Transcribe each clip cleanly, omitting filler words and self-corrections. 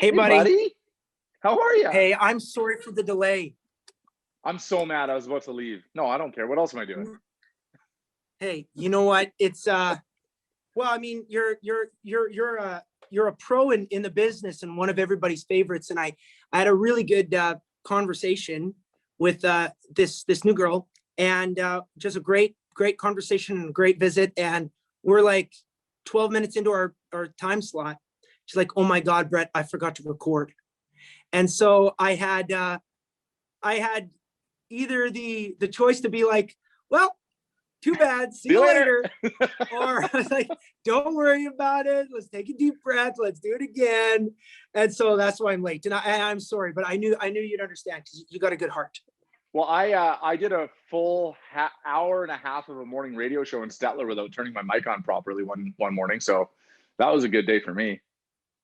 Hey, Hey, buddy. buddy. How are you? Hey, I'm sorry for the delay. I'm so mad. I was about to leave. No, I don't care. What else am I doing? Hey, you know what? It's well, I mean, you're a pro in the business and one of everybody's favorites. And I had a really good conversation with this new girl, and just a great conversation and a great visit. And we're like 12 minutes into our time slot. She's like, "Oh my God, Brett, I forgot to record." And so I had either the choice to be like, "Well, too bad, see you later," or I was like, "Don't worry about it. Let's take a deep breath. Let's do it again." And so that's why I'm late. And I'm sorry, but I knew you'd understand because you got a good heart. Well, I did a full hour and a half of a morning radio show in Stettler without turning my mic on properly one morning. So that was a good day for me.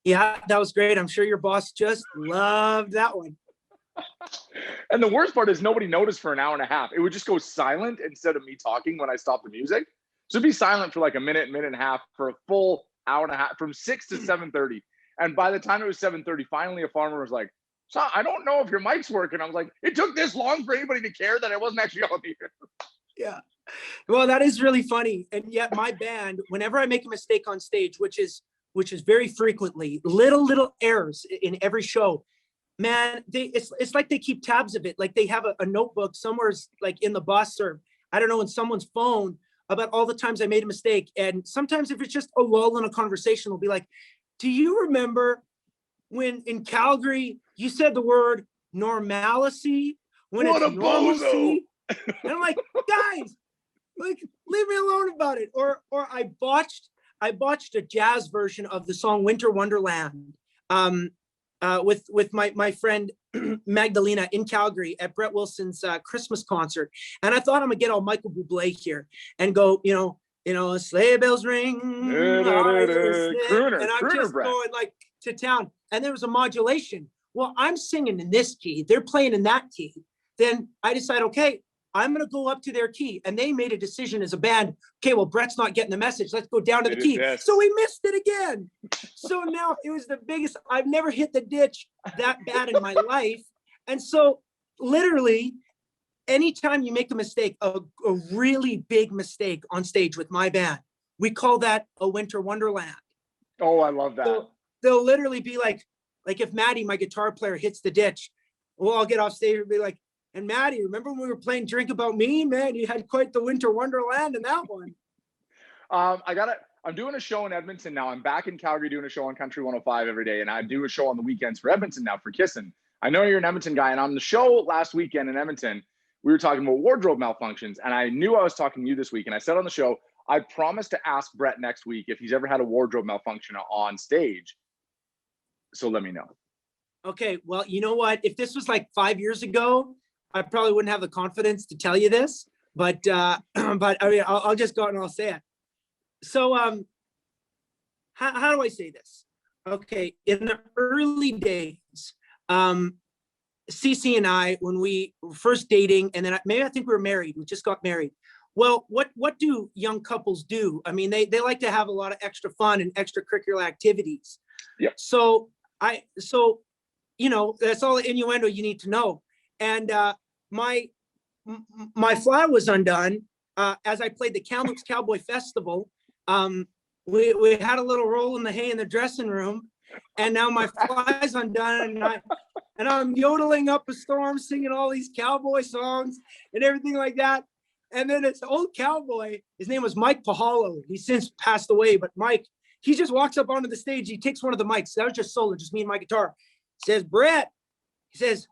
Yeah, that was great. I'm sure your boss just loved that one. And the worst part is nobody noticed for an hour and a half. It would just go silent instead of me talking when I stopped the music. So it'd be silent for like a minute and a half for a full hour and a half from 6 to 7:30. And by the time it was 7:30, finally a farmer was like, "So I don't know if your mic's working." I was like, it took this long for anybody to care that I wasn't actually on the air. Yeah. Well, that is really funny. And yet my band, whenever I make a mistake on stage, which is very frequently, little errors in every show, man, it's like they keep tabs of it. Like they have a notebook somewhere, like in the bus or I don't know, in someone's phone, about all the times I made a mistake. And sometimes if it's just a lull in a conversation, they'll be like, "Do you remember when in Calgary you said the word normalcy when What it's a normalcy?" And I'm like, "Guys, like leave me alone about it." Or I botched a jazz version of the song Winter Wonderland with my friend Magdalena in Calgary at Brett Wilson's Christmas concert. And I thought I'm gonna get all Michael Bublé here and go, sleigh bells ring. Crooner, And I'm crooner just Brett. going like to town. And there was a modulation. Well, I'm singing in this key. They're playing in that key. Then I decide, okay, I'm going to go up to their key. And they made a decision as a band. Okay, well, Brett's not getting the message. Let's go down to the key. Yes. So we missed it again. So now it was the biggest. I've never hit the ditch that bad in my life. And so literally, anytime you make a mistake, a really big mistake on stage with my band, we call that a winter wonderland. Oh, I love that. So they'll literally be like if Maddie, my guitar player, hits the ditch, well, I'll get off stage and be like, "And Maddie, remember when we were playing Drink About Me? Man, you had quite the winter wonderland in that one." I'm doing a show in Edmonton now. I'm back in Calgary doing a show on Country 105 every day, and I do a show on the weekends for Edmonton now for Kissel. I know you're an Edmonton guy, and on the show last weekend in Edmonton, we were talking about wardrobe malfunctions, and I knew I was talking to you this week, and I said on the show, I promised to ask Brett next week if he's ever had a wardrobe malfunction on stage. So let me know. Okay, well, you know what? If this was like 5 years ago, I probably wouldn't have the confidence to tell you this, but I mean, I'll just go out and I'll say it. So, how do I say this? Okay, in the early days, CC and I, when we were first dating, and then I think we were married. We just got married. Well, what do young couples do? I mean, they like to have a lot of extra fun and extracurricular activities. Yep. So that's all the innuendo you need to know. And my fly was undone as I played the Kamloops Cowboy Festival. We had a little roll in the hay in the dressing room, and now my fly's undone, and I'm yodeling up a storm, singing all these cowboy songs and everything like that. And then this old cowboy, his name was Mike Pahalo. He's since passed away, but Mike, he just walks up onto the stage. He takes one of the mics. That was just solo, just me and my guitar. He says, "Brett," he says,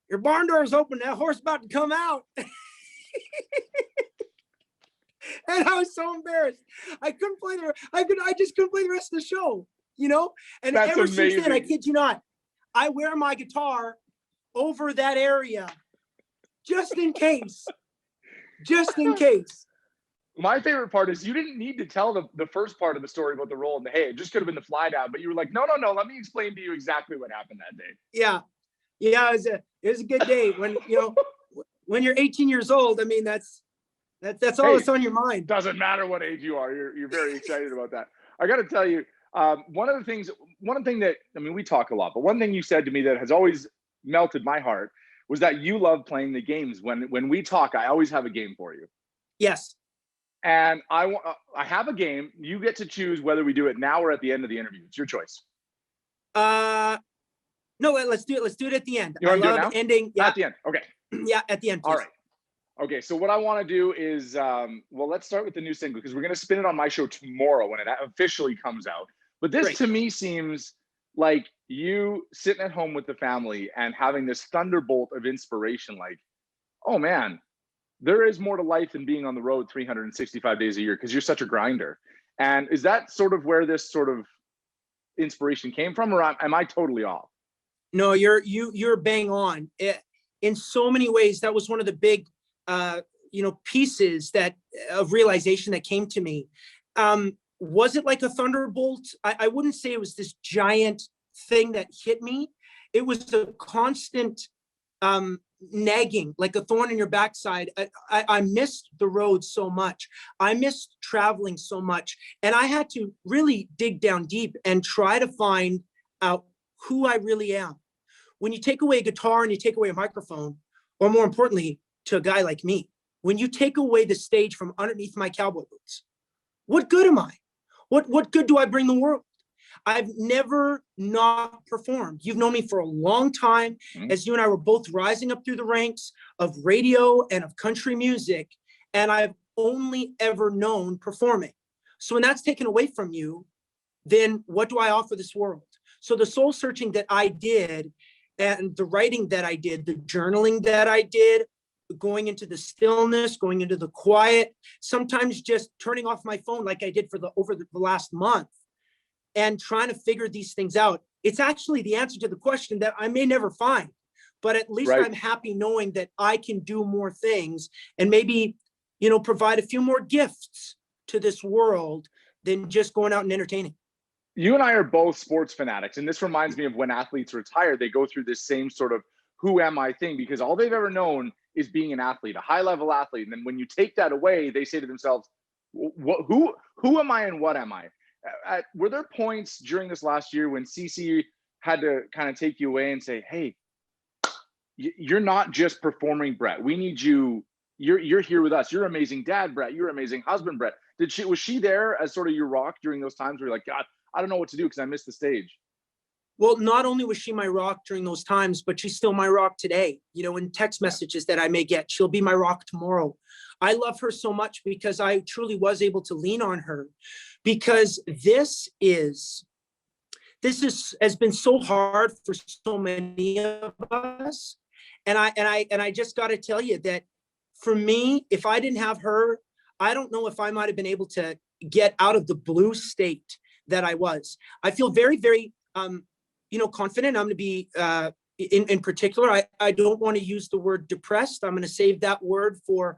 "your barn door is open. That horse about to come out." And I was so embarrassed. I just couldn't play the rest of the show, And That's ever amazing. since then, I kid you not, I wear my guitar over that area just in case. Just in case. My favorite part is you didn't need to tell the first part of the story about the roll in the hay. It just could have been the fly down, but you were like, no, let me explain to you exactly what happened that day. Yeah, it was a good day. When you're 18 years old, I mean, that's all that's on your mind. Doesn't matter what age you are. You're very excited about that. I got to tell you, One thing that, I mean, we talk a lot, but one thing you said to me that has always melted my heart was that you love playing the games. When we talk, I always have a game for you. Yes. And I have a game. You get to choose whether we do it now or at the end of the interview. It's your choice. No, let's do it. Let's do it at the end. You want to do it now? Ending. Yeah. At the end. Okay. Yeah, at the end. Please. All right. Okay. So what I want to do is, well, let's start with the new single because we're going to spin it on my show tomorrow when it officially comes out. But this to me seems like you sitting at home with the family and having this thunderbolt of inspiration. Like, oh man, there is more to life than being on the road 365 days a year because you're such a grinder. And is that sort of where this sort of inspiration came from, or am I totally off? No, you're bang on. In so many ways, that was one of the big, pieces of realization that came to me. Was it like a thunderbolt? I wouldn't say it was this giant thing that hit me. It was a constant nagging, like a thorn in your backside. I missed the road so much. I missed traveling so much. And I had to really dig down deep and try to find out who I really am. When you take away a guitar and you take away a microphone, or more importantly, to a guy like me, when you take away the stage from underneath my cowboy boots, what good am I? What good do I bring the world? I've never not performed. You've known me for a long time, as you and I were both rising up through the ranks of radio and of country music, and I've only ever known performing. So when that's taken away from you, then what do I offer this world? So the soul searching that I did, and the writing that I did, the journaling that I did, going into the stillness, going into the quiet, sometimes just turning off my phone like I did over the last month and trying to figure these things out. It's actually the answer to the question that I may never find, but at least I'm happy knowing that I can do more things and maybe, provide a few more gifts to this world than just going out and entertaining. You and I are both sports fanatics, and this reminds me of when athletes retire, they go through this same sort of who am I thing because all they've ever known is being an athlete, a high level athlete. And then when you take that away, they say to themselves, who am I and what am I? Were there points during this last year when CC had to kind of take you away and say, hey, you're not just performing, Brett. We need you. You're here with us. You're amazing dad, Brett. You're amazing husband, Brett. Was she there as sort of your rock during those times where you're like, God, I don't know what to do because I missed the stage? Well, not only was she my rock during those times, but she's still my rock today. In text messages that I may get, she'll be my rock tomorrow. I love her so much because I truly was able to lean on her, because this has been so hard for so many of us. And I just got to tell you that for me, if I didn't have her, I don't know if I might have been able to get out of the blue state that I was. I feel very, very, confident. I'm going to be, in particular, I don't want to use the word depressed. I'm going to save that word for,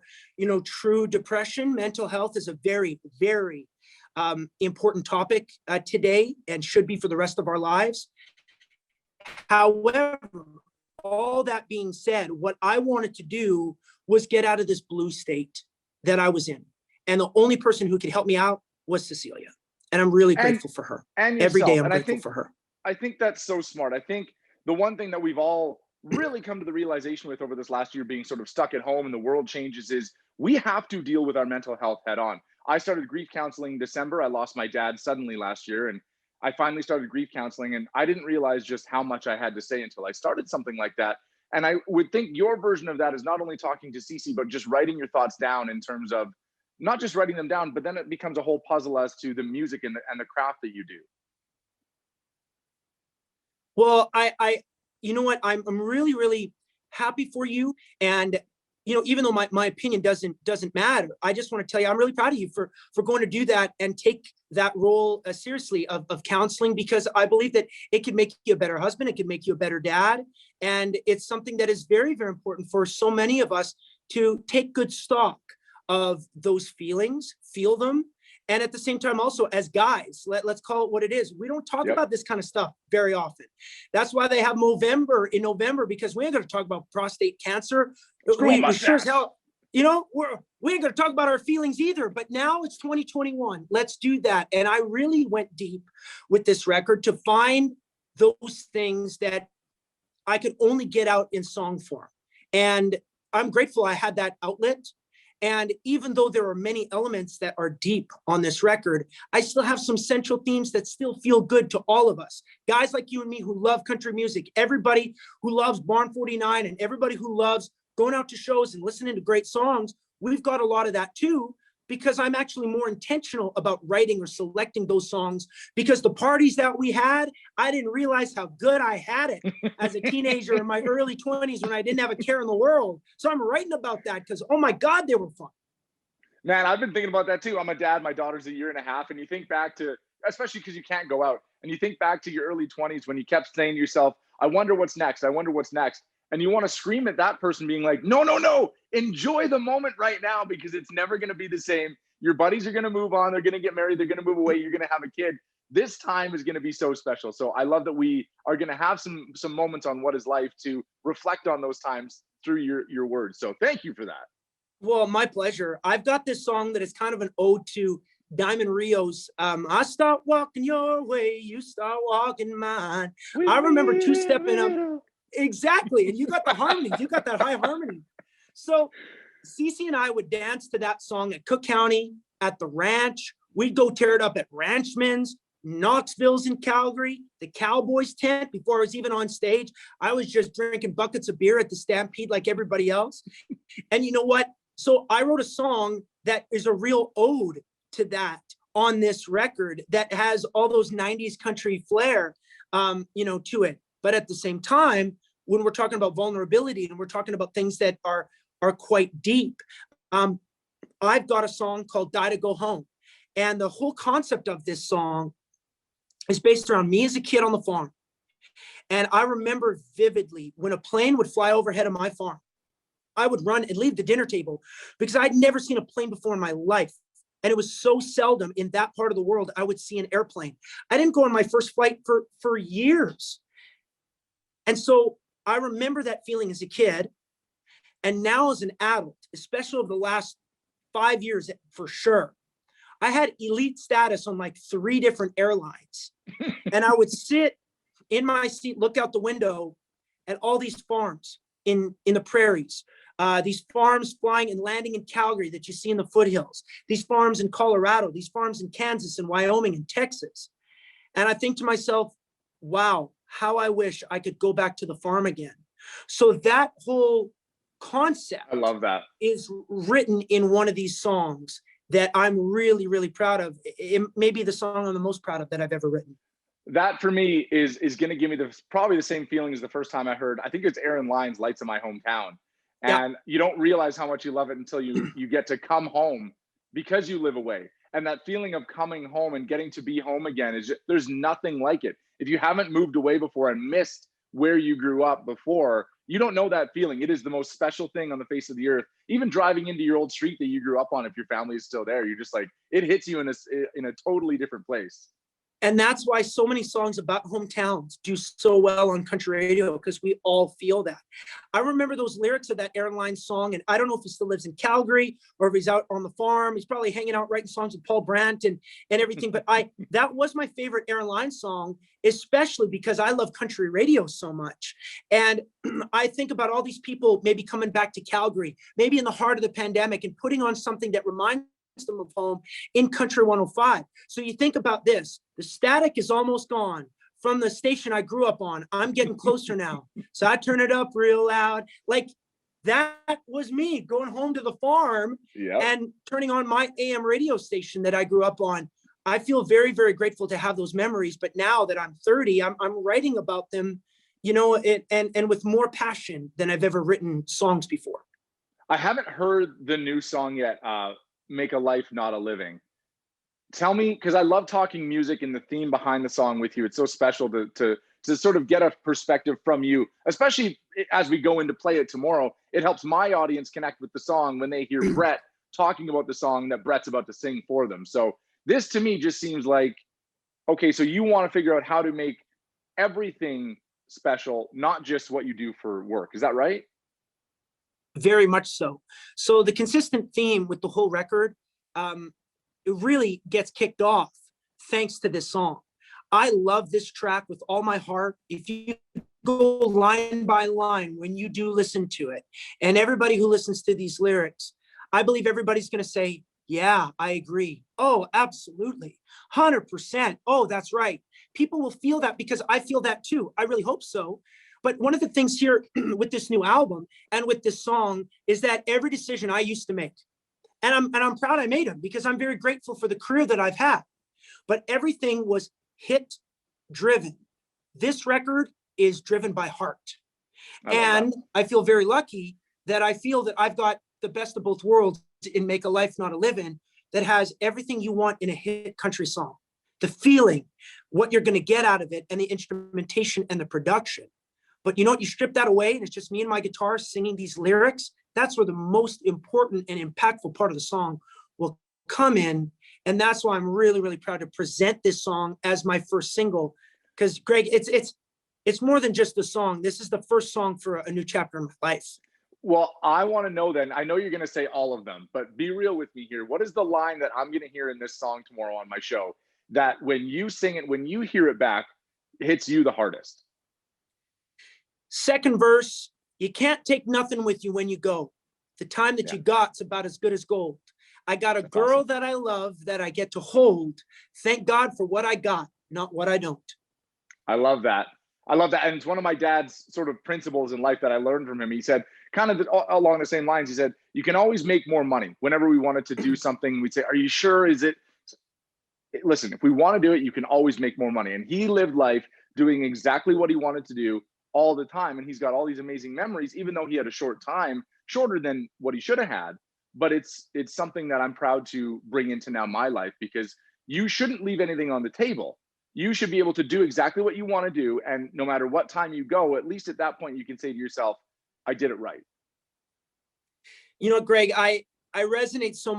true depression. Mental health is a very, very important topic today and should be for the rest of our lives. However, all that being said, what I wanted to do was get out of this blue state that I was in. And the only person who could help me out was Cecilia. And I'm really grateful for her. And every day I'm grateful for her. I think that's so smart. I think the one thing that we've all really come to the realization with over this last year being sort of stuck at home and the world changes is we have to deal with our mental health head on. I started grief counseling in December. I lost my dad suddenly last year, and I finally started grief counseling, and I didn't realize just how much I had to say until I started something like that. And I would think your version of that is not only talking to Cece, but just writing your thoughts down in terms of not just writing them down, but then it becomes a whole puzzle as to the music and the craft that you do. Well, you know what? I'm really, really happy for you. And, even though my opinion doesn't matter, I just want to tell you, I'm really proud of you for going to do that and take that role seriously of counseling, because I believe that it could make you a better husband. It could make you a better dad. And it's something that is very, very important for so many of us to take good stock of those feelings, feel them. And at the same time, also as guys, let's call it what it is. We don't talk about this kind of stuff very often. That's why they have Movember in November, because we ain't going to talk about prostate cancer. We sure as hell, we ain't gonna talk about our feelings either, but now it's 2021. Let's do that. And I really went deep with this record to find those things that I could only get out in song form. And I'm grateful I had that outlet. And even though there are many elements that are deep on this record, I still have some central themes that still feel good to all of us. Guys like you and me who love country music, everybody who loves Barn 49, and everybody who loves going out to shows and listening to great songs, we've got a lot of that too, because I'm actually more intentional about writing or selecting those songs, because the parties that we had, I didn't realize how good I had it as a teenager in my early 20s when I didn't have a care in the world. So I'm writing about that because, oh my God, they were fun. Man, I've been thinking about that too. I'm a dad. My daughter's 1.5 years, and you think back to, especially because you can't go out, and you think back to your early 20s when you kept saying to yourself, I wonder what's next. I wonder what's next. And you want to scream at that person being like, no, no, no, enjoy the moment right now, because it's never going to be the same. Your buddies are going to move on. They're going to get married. They're going to move away. You're going to have a kid. This time is going to be so special. So I love that we are going to have some moments on What Is Life to reflect on those times through your words. So thank you for that. Well, my pleasure. I've got this song that is kind of an ode to Diamond Rio's I start walking your way, you start walking mine. I remember two-stepping up. Exactly. And you got the harmonies. You got that high harmony. So Cece and I would dance to that song at Cook County, at the ranch. We'd go tear it up at Ranchman's, Knoxville's in Calgary, the Cowboys tent. Before I was even on stage, I was just drinking buckets of beer at the Stampede like everybody else. And you know what? So I wrote a song that is a real ode to that on this record that has all those 90s country flair, to it. But at the same time, when we're talking about vulnerability and we're talking about things that are quite deep, I've got a song called Die to Go Home. And the whole concept of this song is based around me as a kid on the farm. And I remember vividly when a plane would fly overhead of my farm, I would run and leave the dinner table because I'd never seen a plane before in my life. And it was so seldom in that part of the world I would see an airplane. I didn't go on my first flight for years. And so I remember that feeling as a kid. And now as an adult, especially over the last 5 years for sure, I had elite status on like 3 different airlines. And I would sit in my seat, look out the window at all these farms in the prairies, these farms flying and landing in Calgary that you see in the foothills, these farms in Colorado, these farms in Kansas and Wyoming and Texas. And I think to myself, wow, how I wish I could go back to the farm again. So that whole concept, I love that, is written in one of these songs that I'm really, really proud of. It may be the song I'm the most proud of that I've ever written. That for me is going to give me probably the same feeling as the first time I heard, I think it's Aaron Lyne's Lights in My Hometown. And you don't realize how much you love it until you get to come home because you live away. And that feeling of coming home and getting to be home again there's nothing like it. If you haven't moved away before and missed where you grew up before, you don't know that feeling. It is the most special thing on the face of the earth. Even driving into your old street that you grew up on, if your family is still there, you're just like, it hits you in a totally different place. And that's why so many songs about hometowns do so well on country radio, because we all feel that. I remember those lyrics of that Aaron Lyne song, and I don't know if he still lives in Calgary or if he's out on the farm. He's probably hanging out writing songs with Paul Brandt and everything. But that was my favorite Aaron Lyne song, especially because I love country radio so much. And I think about all these people maybe coming back to Calgary, maybe in the heart of the pandemic, and putting on something that reminds them of home in Country 105. So you think about this, the static is almost gone from the station I grew up on. I'm getting closer now. So I turn it up real loud. Like that was me going home to the farm and turning on my AM radio station that I grew up on. I feel very, very grateful to have those memories. But now that I'm 30, I'm writing about them, and with more passion than I've ever written songs before. I haven't heard the new song yet, Make a Life, Not a Living. Tell me, because I love talking music and the theme behind the song with you. It's so special to sort of get a perspective from you, especially as we go into play it tomorrow. It helps my audience connect with the song when they hear Brett talking about the song that Brett's about to sing for them. So this to me just seems like, okay, so you want to figure out how to make everything special, not just what you do for work. Is that right? Very much so. So the consistent theme with the whole record, it really gets kicked off thanks to this song. I love this track with all my heart. If you go line by line when you do listen to it, and everybody who listens to these lyrics, I believe everybody's going to say, yeah, I agree. Oh, absolutely. 100%. Oh, that's right. People will feel that because I feel that too. I really hope so. But one of the things here with this new album and with this song is that every decision I used to make, and I'm proud I made them because I'm very grateful for the career that I've had, but everything was hit driven. This record is driven by heart. And I feel very lucky that I feel that I've got the best of both worlds in Make a Life, Not a Living, that has everything you want in a hit country song. The feeling, what you're going to get out of it, and the instrumentation and the production. But you know what, you strip that away and it's just me and my guitar singing these lyrics. That's where the most important and impactful part of the song will come in. And that's why I'm really, really proud to present this song as my first single. Because Greg, it's more than just a song. This is the first song for a new chapter in my life. Well, I want to know then, I know you're going to say all of them, but be real with me here. What is the line that I'm going to hear in this song tomorrow on my show that when you sing it, when you hear it back, hits you the hardest? Second verse, you can't take nothing with you when you go. The time that you got's about as good as gold. I got a girl that I love that I get to hold. Thank God for what I got, not what I don't. I love that. I love that. And it's one of my dad's sort of principles in life that I learned from him. He said, kind of along the same lines, he said, you can always make more money. Whenever we wanted to do something, we'd say, are you sure? Is it? Listen, if we want to do it, you can always make more money. And he lived life doing exactly what he wanted to do all the time. And he's got all these amazing memories, even though he had a short time, shorter than what he should have had. But it's something that I'm proud to bring into now my life, because you shouldn't leave anything on the table. You should be able to do exactly what you want to do. And no matter what time you go, at least at that point, you can say to yourself, I did it right. You know, Greg, I resonate so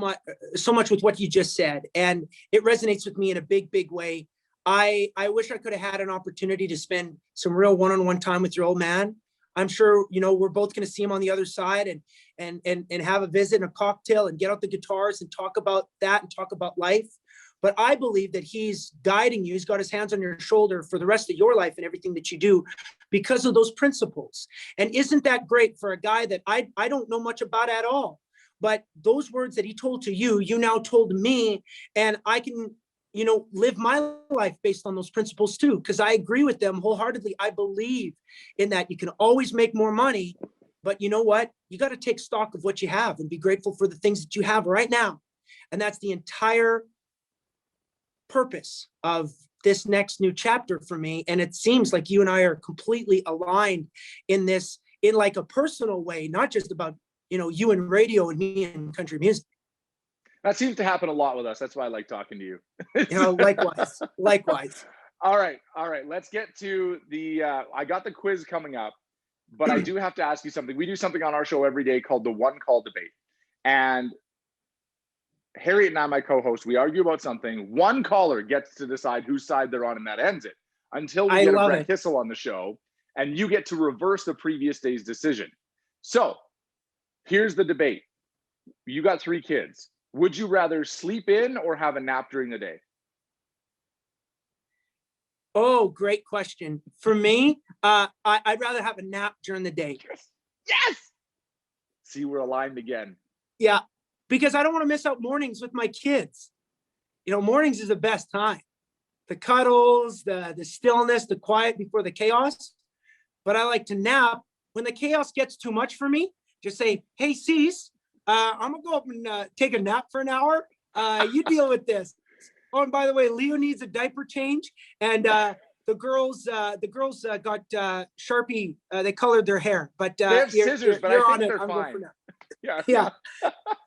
much with what you just said, and it resonates with me in a big, big way. I wish I could have had an opportunity to spend some real one-on-one time with your old man. I'm sure, you know, we're both going to see him on the other side and have a visit and a cocktail and get out the guitars and talk about that and talk about life. But I believe that he's guiding you. He's got his hands on your shoulder for the rest of your life and everything that you do because of those principles. And isn't that great for a guy that I don't know much about at all? But those words that he told to you, you now told to me, and I can, you know, live my life based on those principles too, because I agree with them wholeheartedly. I believe in that. You can always make more money, but you know what? You got to take stock of what you have and be grateful for the things that you have right now. And that's the entire purpose of this next new chapter for me. And it seems like you and I are completely aligned in this, in like a personal way, not just about, you know, you and radio and me and country music. That seems to happen a lot with us. That's why I like talking to you. You know, likewise. All right. Let's get to the, I got the quiz coming up, but I do have to ask you something. We do something on our show every day called the one call debate. And Harriet and I, my co-host, we argue about something. One caller gets to decide whose side they're on, and that ends it. Until we get a Gregg Kissel on the show, and you get to reverse the previous day's decision. So here's the debate. You got 3 kids. Would you rather sleep in or have a nap during the day? Oh, great question. For me, I'd rather have a nap during the day. Yes. See, we're aligned again. Yeah. Because I don't want to miss out mornings with my kids. You know, mornings is the best time. The cuddles, the stillness, the quiet before the chaos. But I like to nap. When the chaos gets too much for me, just say, hey, Cease, I'm going to go up and take a nap for an hour. You deal with this. Oh, and by the way, Leo needs a diaper change. And the girls got Sharpie. They colored their hair. But they have scissors, but I think they're fine. Yeah.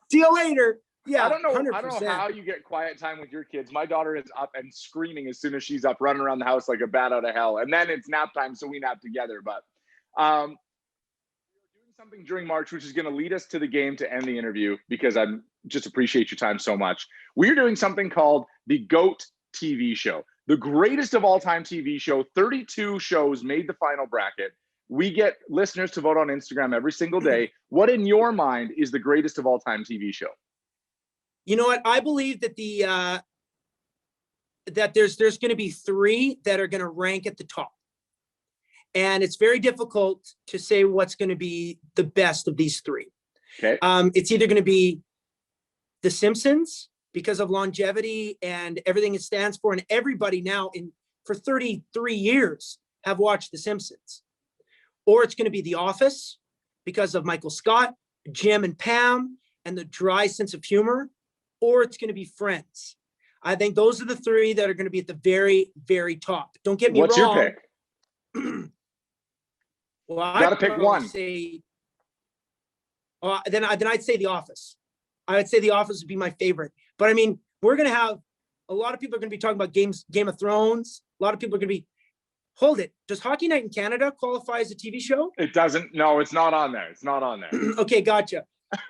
See you later. Yeah, I don't know 100%. how you get quiet time with your kids. My daughter is up and screaming as soon as she's up, running around the house like a bat out of hell. And then it's nap time, so we nap together. But we're doing something during March, which is going to lead us to the game to end the interview, because I just appreciate your time so much. We're doing something called the GOAT TV show, the greatest of all time TV show. 32 shows made the final bracket. We get listeners to vote on Instagram every single day. What in your mind is the greatest of all time TV show? You know what? I believe that that there's going to be three that are going to rank at the top. And it's very difficult to say what's going to be the best of these three. Okay. It's either going to be The Simpsons because of longevity and everything it stands for. And everybody now for 33 years have watched The Simpsons. Or it's going to be The Office because of Michael Scott, Jim and Pam, and the dry sense of humor. Or it's going to be Friends. I think those are the three that are going to be at the very, very top. Don't get me wrong. What's your pick? Well, I gotta pick one. Then I'd say The Office. I would say The Office would be my favorite. But I mean, we're going to have a lot of people are going to be talking about Game of Thrones. A lot of people are going to be. Hold it. Does Hockey Night in Canada qualify as a TV show? It doesn't. No, it's not on there. It's not on there. Okay, gotcha.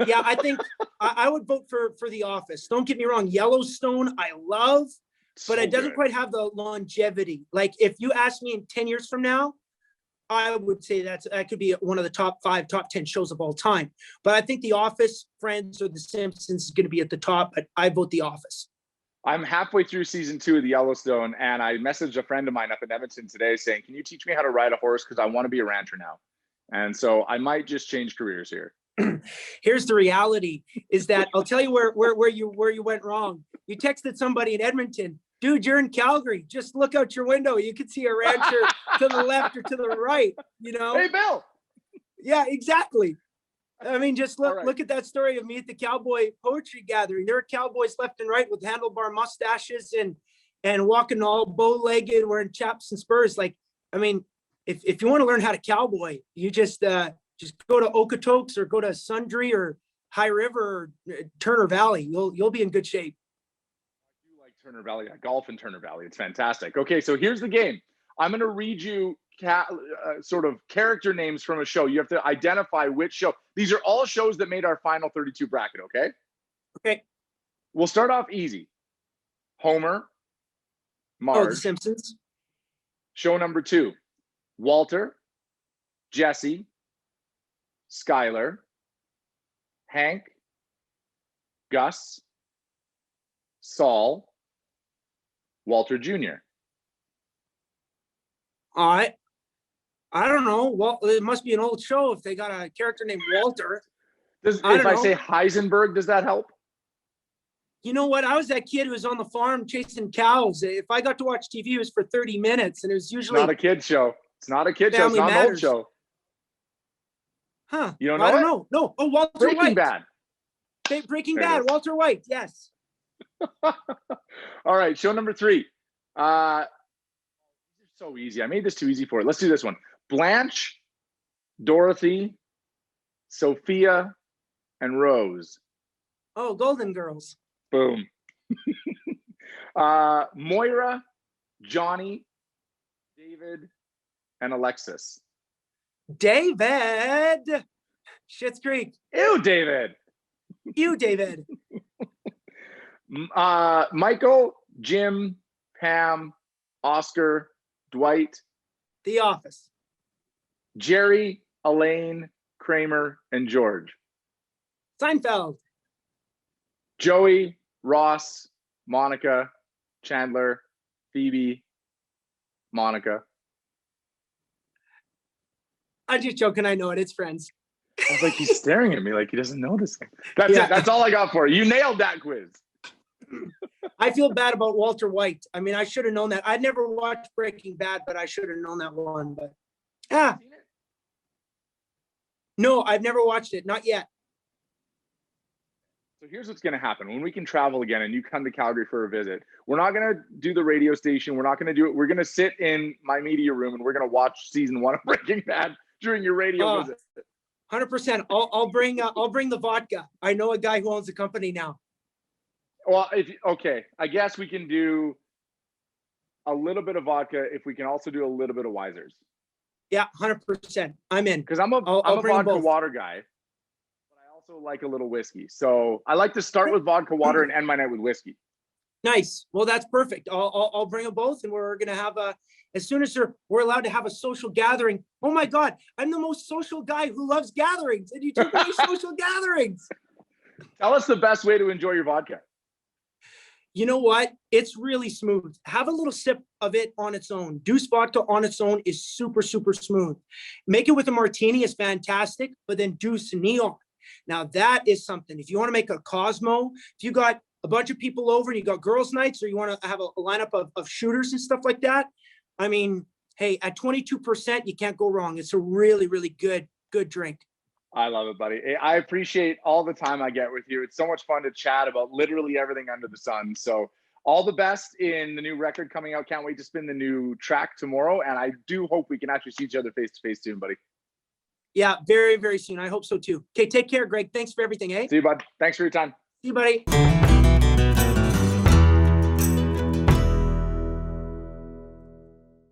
Yeah, I think I would vote for The Office. Don't get me wrong. Yellowstone, I love, but it doesn't quite have the longevity. Like if you ask me in 10 years from now, I would say that could be one of the top 5, top 10 shows of all time. But I think The Office, Friends, or The Simpsons is going to be at the top, but I vote The Office. I'm halfway through season 2 of the Yellowstone, and I messaged a friend of mine up in Edmonton today saying, can you teach me how to ride a horse? Because I want to be a rancher now. And so I might just change careers here. Here's the reality is that I'll tell you where you went wrong. You texted somebody in Edmonton, dude, you're in Calgary. Just look out your window. You can see a rancher to the left or to the right, you know? Hey, Bill. Yeah, exactly. I mean, just Right. look at that story of me at the cowboy poetry gathering. There are cowboys left and right with handlebar mustaches and walking all bow-legged, wearing chaps and spurs. Like, I mean, if you want to learn how to cowboy, you just go to Okotoks or go to Sundre or High River or Turner Valley. You'll be in good shape. I do like Turner Valley. I golf in Turner Valley. It's fantastic. Okay, so here's the game. I'm going to read you sort of character names from a show. You have to identify which show. These are all shows that made our final 32 bracket, okay? Okay. We'll start off easy. Homer, Marge. Oh, The Simpsons. Show number 2, Walter, Jesse, Skyler, Hank, Gus, Saul, Walter Jr. All right. I don't know. Well, it must be an old show if they got a character named Walter. If I say Heisenberg, does that help? You know what? I was that kid who was on the farm chasing cows. If I got to watch TV, it was for 30 minutes, and it was usually Not a kid show. It's not a kid show. It's Family not an old Matters. show. Huh? You don't I don't it? know. No. Oh, Walter Breaking White. Bad. Breaking There it Bad. is. Walter White. Yes. All right, show number 3. So easy. I made this too easy for it. Let's do this one. Blanche, Dorothy, Sophia, and Rose. Oh, Golden Girls. Boom. Moira, Johnny, David, and Alexis. David. Schitt's Creek. Ew, David. You, David. Michael, Jim, Pam, Oscar, Dwight, The Office. Jerry, Elaine, Kramer, and George. Seinfeld. Joey, Ross, Monica, Chandler, Phoebe, Monica. I'm just joking. I know it. It's Friends. I was like, he's staring at me like he doesn't know this thing. That's Yeah. it. That's all I got for you. You nailed that quiz. I feel bad about Walter White. I mean, I should have known that. I'd never watched Breaking Bad, but I should have known that one. But no, I've never watched it. Not yet. So here's what's going to happen. When we can travel again and you come to Calgary for a visit, we're not going to do the radio station. We're not going to do it. We're going to sit in my media room and we're going to watch season 1 of Breaking Bad during your radio visit. 100%. I'll bring the vodka. I know a guy who owns a company now. Well, okay, I guess we can do a little bit of vodka if we can also do a little bit of Wisers. Yeah, 100%. I'm in. Because I'm a I'll bring vodka both. water guy, but I also like a little whiskey. So I like to start with vodka water and end my night with whiskey. Nice. Well, that's perfect. I'll bring them both, and we're gonna have as soon as we're allowed to have a social gathering. Oh my God, I'm the most social guy who loves gatherings, and you took away social gatherings. Tell us the best way to enjoy your vodka. You know what? It's really smooth. Have a little sip of it on its own. Deuce vodka on its own is super, super smooth. Make it with a martini is fantastic, but then Deuce Neon. Now that is something. If you want to make a Cosmo, if you got a bunch of people over and you got girls' nights, or you want to have a lineup of shooters and stuff like that, I mean, hey, at 22%, you can't go wrong. It's a really, really good drink. I love it, buddy. I appreciate all the time I get with you. It's so much fun to chat about literally everything under the sun. So all the best in the new record coming out. Can't wait to spin the new track tomorrow. And I do hope we can actually see each other face to face soon, buddy. Yeah, very, very soon. I hope so too. Okay, take care, Greg. Thanks for everything, eh? See you, bud. Thanks for your time. See you, buddy.